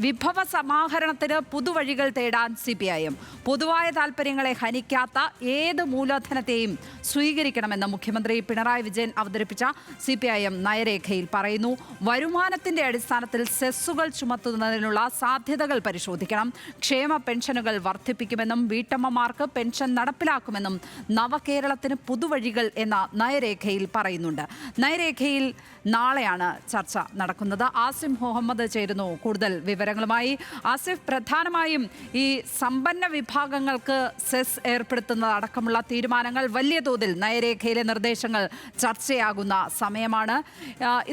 വിഭവ സമാഹരണത്തിന് പുതുവഴികൾ തേടാൻ CPIM. പൊതുവായ താൽപര്യങ്ങളെ ഹനിക്കാത്ത ഏത് മൂലധനത്തെയും സ്വീകരിക്കണമെന്ന് മുഖ്യമന്ത്രി പിണറായി വിജയൻ അവതരിപ്പിച്ച CPIM നയരേഖയിൽ പറയുന്നു. വരുമാനത്തിന്റെ അടിസ്ഥാനത്തിൽ സെസ്സുകൾ ചുമത്തുന്നതിനുള്ള സാധ്യതകൾ പരിശോധിക്കണം. ക്ഷേമ പെൻഷനുകൾ വർദ്ധിപ്പിക്കുമെന്നും വീട്ടമ്മമാർക്ക് പെൻഷൻ നടപ്പിലാക്കുമെന്നും നവകേരളത്തിന് പുതുവഴികൾ എന്ന നയരേഖയിൽ പറയുന്നുണ്ട്. നയരേഖയിൽ നാളെയാണ് ചർച്ച നടക്കുന്നത്. ആസിഫ് മുഹമ്മദ് ചേരുന്നു കൂടുതൽ വിവരങ്ങളുമായി. ആസിഫ്, പ്രധാനമായും ഈ സമ്പന്ന വിഭാഗങ്ങൾക്ക് സെസ് ഏർപ്പെടുത്തുന്നത് അടക്കമുള്ള തീരുമാനങ്ങൾ വലിയ തോതിൽ നയരേഖയിലെ നിർദ്ദേശങ്ങൾ ചർച്ചയാകുന്ന സമയമാണ്.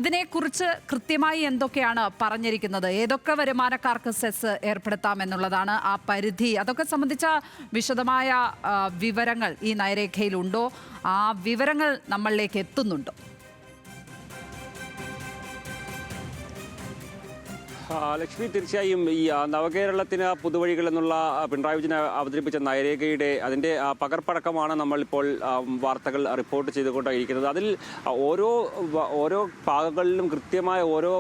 ഇതിനെക്കുറിച്ച് കൃത്യമായി എന്തൊക്കെയാണ് പറഞ്ഞിരിക്കുന്നത്? ഏതൊക്കെ വരുമാനക്കാർക്ക് സെസ് ഏർപ്പെടുത്താമെന്നുള്ളതാണ് ആ പരിധി? അതൊക്കെ സംബന്ധിച്ച വിശദമായ വിവരങ്ങൾ ഈ നയരേഖയിലുണ്ടോ? ആ വിവരങ്ങൾ നമ്മളിലേക്ക് എത്തുന്നുണ്ടോ? ലക്ഷ്മി, തീർച്ചയായും ഈ നവകേരളത്തിന് പുതുവഴികൾ എന്നുള്ള പിണറായി വിജയൻ അവതരിപ്പിച്ച നയരേഖയുടെ അതിൻ്റെ പകർപ്പടക്കമാണ് നമ്മളിപ്പോൾ വാർത്തകൾ റിപ്പോർട്ട് ചെയ്തുകൊണ്ടിരിക്കുന്നത്. അതിൽ ഓരോ ഭാഗങ്ങളിലും കൃത്യമായ ഓരോ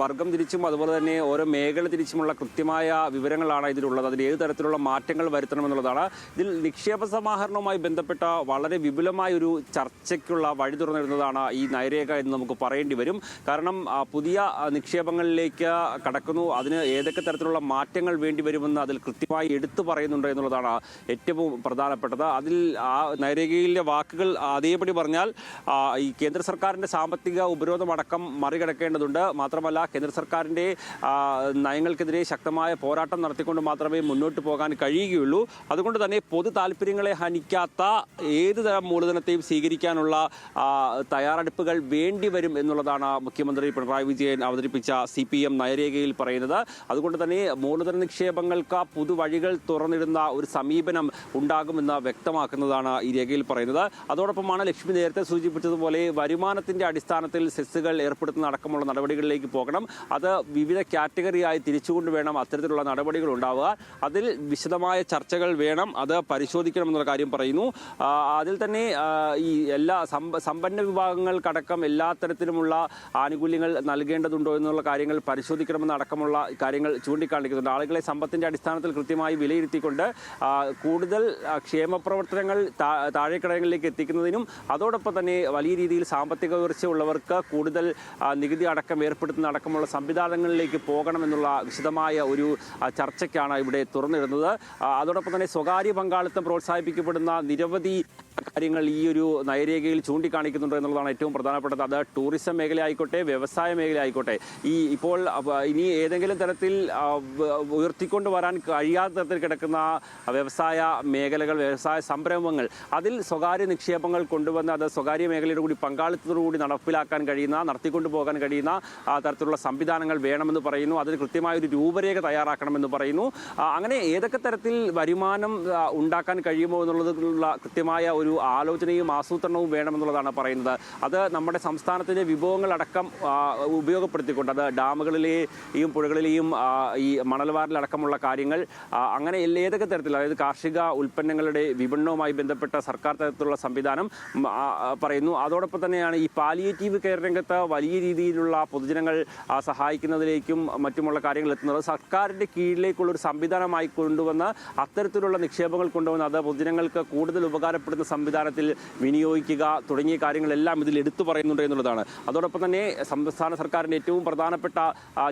വർഗം തിരിച്ചും അതുപോലെ തന്നെ ഓരോ മേഖല തിരിച്ചുമുള്ള കൃത്യമായ വിവരങ്ങളാണ് ഇതിലുള്ളത്. അതിൽ ഏത് തരത്തിലുള്ള മാറ്റങ്ങൾ വരുത്തണമെന്നുള്ളതാണ്. ഇതിൽ നിക്ഷേപ സമാഹരണവുമായി ബന്ധപ്പെട്ട വളരെ വിപുലമായ ഒരു ചർച്ചയ്ക്കുള്ള വഴി തുറന്നിരുന്നതാണ് ഈ നയരേഖ എന്ന് നമുക്ക് പറയേണ്ടി വരും. കാരണം പുതിയ നിക്ഷേപങ്ങളിലേക്ക് കടക്കുന്നു, അതിന് ഏതൊക്കെ തരത്തിലുള്ള മാറ്റങ്ങൾ വേണ്ടി വരുമെന്ന് അതിൽ കൃത്യമായി എടുത്തു പറയുന്നുണ്ട് എന്നുള്ളതാണ് ഏറ്റവും പ്രധാനപ്പെട്ടത്. അതിൽ ആ നയരേഖയിലെ വാക്കുകൾ അതേപടി പറഞ്ഞാൽ ഈ കേന്ദ്ര സർക്കാരിൻ്റെ സാമ്പത്തിക ഉപരോധമടക്കം മറികടക്കേണ്ടതുണ്ട്. മാത്രമല്ല, കേന്ദ്ര സർക്കാരിൻ്റെ നയങ്ങൾക്കെതിരെ ശക്തമായ പോരാട്ടം നടത്തിക്കൊണ്ട് മാത്രമേ മുന്നോട്ട് പോകാൻ കഴിയുകയുള്ളൂ. അതുകൊണ്ട് തന്നെ പൊതു താല്പര്യങ്ങളെ ഹനിക്കാത്ത ഏത് തരം മൂലധനത്തെയും സ്വീകരിക്കാനുള്ള തയ്യാറെടുപ്പുകൾ വേണ്ടിവരും എന്നുള്ളതാണ് മുഖ്യമന്ത്രി പിണറായി വിജയൻ അവതരിപ്പിച്ച CPM നയരേഖയിൽ പറയുന്നത്. അതുകൊണ്ട് തന്നെ മൂലധന നിക്ഷേപങ്ങൾക്ക് പുതുവഴികൾ തുറന്നിടുന്ന ഒരു സമീപനം ഉണ്ടാകുമെന്ന് വ്യക്തമാക്കുന്നതാണ് ഈ രേഖയിൽ പറയുന്നത്. അതോടൊപ്പമാണ് ലക്ഷ്മി നേരത്തെ സൂചിപ്പിച്ചതുപോലെ വരുമാനത്തിന്റെ അടിസ്ഥാനത്തിൽ സെസ്സുകൾ ഏർപ്പെടുത്തുന്ന അടക്കമുള്ള നടപടികളിലേക്ക് പോകണം. അത് വിവിധ കാറ്റഗറിയായി തിരിച്ചുകൊണ്ട് വേണം അത്തരത്തിലുള്ള നടപടികൾ ഉണ്ടാവുക. അതിൽ വിശദമായ ചർച്ചകൾ വേണം, അത് പരിശോധിക്കണമെന്നുള്ള കാര്യം പറയുന്നു. അതിൽ തന്നെ ഈ എല്ലാ സമ്പന്ന വിഭാഗങ്ങൾക്കടക്കം എല്ലാ തരത്തിലുമുള്ള ആനുകൂല്യങ്ങൾ നൽകേണ്ടതുണ്ടോ എന്നുള്ള കാര്യങ്ങൾ പരിശോധിക്കണമെന്ന് അടക്കമുള്ള കാര്യങ്ങൾ ചൂണ്ടിക്കാണിക്കുന്നുണ്ട്. ആളുകളെ സമ്പത്തിന്റെ അടിസ്ഥാനത്തിൽ കൃത്യമായി വിലയിരുത്തിക്കൊണ്ട് കൂടുതൽ ക്ഷേമ പ്രവർത്തനങ്ങൾ താഴേക്കിടങ്ങളിലേക്ക് എത്തിക്കുന്നതിനും അതോടൊപ്പം തന്നെ വലിയ രീതിയിൽ സാമ്പത്തിക ഉയർച്ച ഉള്ളവർക്ക് കൂടുതൽ നികുതി അടക്കം ഏർപ്പെടുത്തുന്ന അടക്കമുള്ള സംവിധാനങ്ങളിലേക്ക് പോകണമെന്നുള്ള വിശദമായ ഒരു ചർച്ചയ്ക്കാണ് ഇവിടെ തുറന്നിടുന്നത്. അതോടൊപ്പം തന്നെ സ്വകാര്യ പങ്കാളിത്തം പ്രോത്സാഹിപ്പിക്കപ്പെടുന്ന നിരവധി കാര്യങ്ങൾ ഈ ഒരു നയരേഖയിൽ ചൂണ്ടിക്കാണിക്കുന്നുണ്ട് എന്നുള്ളതാണ് ഏറ്റവും പ്രധാനപ്പെട്ടത്. അത് ടൂറിസം മേഖല ആയിക്കോട്ടെ, വ്യവസായ മേഖല ആയിക്കോട്ടെ, ഇപ്പോൾ ഇനി ഏതെങ്കിലും തരത്തിൽ ഉയർത്തിക്കൊണ്ട് വരാൻ കഴിയാത്ത തരത്തിൽ കിടക്കുന്ന വ്യവസായ മേഖലകൾ, വ്യവസായ സംരംഭങ്ങൾ, അതിൽ സ്വകാര്യ നിക്ഷേപങ്ങൾ കൊണ്ടുവന്ന് അത് സ്വകാര്യ മേഖലയുടെ കൂടി പങ്കാളിത്തത്തോടുകൂടി നടത്തിക്കൊണ്ടു പോകാൻ കഴിയുന്ന തരത്തിലുള്ള സംവിധാനങ്ങൾ വേണമെന്ന് പറയുന്നു. അതിന് കൃത്യമായ ഒരു രൂപരേഖ തയ്യാറാക്കണമെന്ന് പറയുന്നു. അങ്ങനെ ഏതൊക്കെ തരത്തിൽ വരുമാനം ഉണ്ടാക്കാൻ കഴിയുമോ എന്നുള്ളതിലുള്ള കൃത്യമായ ഒരു ആലോചനയും ആസൂത്രണവും വേണമെന്നുള്ളതാണ് പറയുന്നത്. അത് നമ്മുടെ സംസ്ഥാനത്തിൻ്റെ വിഭവങ്ങളടക്കം ഉപയോഗപ്പെടുത്തിക്കൊണ്ട്, അത് ഡാമുകളിലെയും പുഴകളിലെയും ഈ മണൽവാരലടക്കമുള്ള കാര്യങ്ങൾ, അങ്ങനെ ഏതൊക്കെ തരത്തിൽ, അതായത് കാർഷിക ഉൽപ്പന്നങ്ങളുടെ വിപണനവുമായി ബന്ധപ്പെട്ട സർക്കാർ തരത്തിലുള്ള സംവിധാനം പറയുന്നു. അതോടൊപ്പം തന്നെയാണ് ഈ പാലിയേറ്റീവ് കെയർ രംഗത്ത് വലിയ രീതിയിലുള്ള പൊതുജനങ്ങൾ സഹായിക്കുന്നതിലേക്കും മറ്റുമുള്ള കാര്യങ്ങൾ എത്തുന്നത്. സർക്കാരിൻ്റെ കീഴിലേക്കുള്ളൊരു സംവിധാനമായി കൊണ്ടുവന്ന് അത്തരത്തിലുള്ള നിക്ഷേപങ്ങൾ കൊണ്ടുവന്ന് അത് പൊതുജനങ്ങൾക്ക് കൂടുതൽ ഉപകാരപ്പെടുന്ന സംവിധാനത്തിൽ വിനിയോഗിക്കുക തുടങ്ങിയ കാര്യങ്ങളെല്ലാം ഇതിൽ എടുത്തു പറയുന്നുണ്ട് എന്നുള്ളതാണ്. അതോടൊപ്പം തന്നെ സംസ്ഥാന സർക്കാരിൻ്റെ ഏറ്റവും പ്രധാനപ്പെട്ട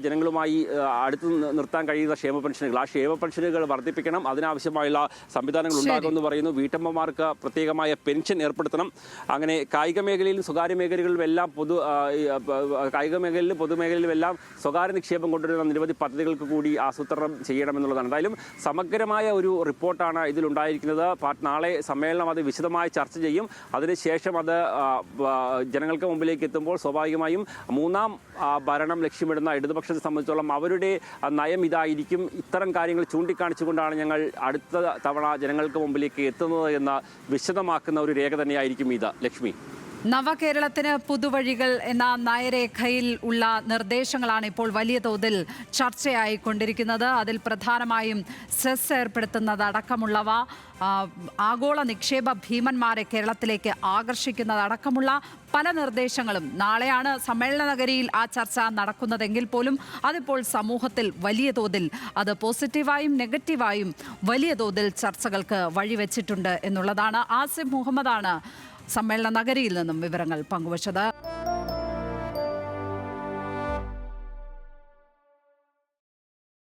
ജനങ്ങളുമായി അടുത്ത് നിർത്താൻ കഴിയുന്ന ക്ഷേമ പെൻഷനുകൾ, ആ ക്ഷേമ പെൻഷനുകൾ വർദ്ധിപ്പിക്കണം, അതിനാവശ്യമായുള്ള സംവിധാനങ്ങൾ ഉണ്ടാകുമെന്ന് പറയുന്നു. വീട്ടമ്മമാർക്ക് പ്രത്യേകമായ പെൻഷൻ ഏർപ്പെടുത്തണം. അങ്ങനെ കായിക മേഖലയിലും സ്വകാര്യ മേഖലകളിലും എല്ലാം കായിക മേഖലയിലും പൊതുമേഖലയിലും എല്ലാം സ്വകാര്യ നിക്ഷേപം കൊണ്ടുവരുന്ന നിരവധി പദ്ധതികൾക്ക് കൂടി ആസൂത്രണം ചെയ്യണമെന്നുള്ളതാണ്. എന്തായാലും സമഗ്രമായ ഒരു റിപ്പോർട്ടാണ് ഇതിലുണ്ടായിരിക്കുന്നത്. നാളെ സമ്മേളനം അത് വിശദമായി ചർച്ച ചെയ്യും. അതിനുശേഷം അത് ജനങ്ങൾക്ക് മുമ്പിലേക്ക് എത്തുമ്പോൾ സ്വാഭാവികമായും മൂന്നാം ഭരണം ലക്ഷ്യമിടുന്ന ഇടതുപക്ഷത്തെ സംബന്ധിച്ചോളം അവരുടെ നയം ഇതായിരിക്കും. ഇത്തരം കാര്യങ്ങൾ ചൂണ്ടിക്കാണിച്ചുകൊണ്ടാണ് ഞങ്ങൾ അടുത്ത തവണ ജനങ്ങൾക്ക് മുമ്പിലേക്ക് എത്തുന്നത് എന്ന് വിശദമാക്കുന്ന ഒരു രേഖ തന്നെയായിരിക്കും ഇത്. ലക്ഷ്മി. നവകേരളത്തിന് പുതുവഴികൾ എന്ന നയരേഖയിൽ ഉള്ള നിർദ്ദേശങ്ങളാണ് ഇപ്പോൾ വലിയ തോതിൽ ചർച്ചയായിക്കൊണ്ടിരിക്കുന്നത്. അതിൽ പ്രധാനമായും സെസ് ഏർപ്പെടുത്തുന്നതടക്കമുള്ളവ, ആഗോള നിക്ഷേപ ഭീമന്മാരെ കേരളത്തിലേക്ക് ആകർഷിക്കുന്നതടക്കമുള്ള പല നിർദ്ദേശങ്ങളും. നാളെയാണ് സമ്മേളന നഗരിയിൽ ആ ചർച്ച നടക്കുന്നതെങ്കിൽ പോലും അതിപ്പോൾ സമൂഹത്തിൽ വലിയ തോതിൽ അത് പോസിറ്റീവായും നെഗറ്റീവായും വലിയ തോതിൽ ചർച്ചകൾക്ക് വഴിവെച്ചിട്ടുണ്ട് എന്നുള്ളതാണ്. ആസിഫ് മുഹമ്മദാണ് സമ്മേളന നഗരിയിൽ നിന്നും വിവരങ്ങൾ പങ്കുവച്ചത്.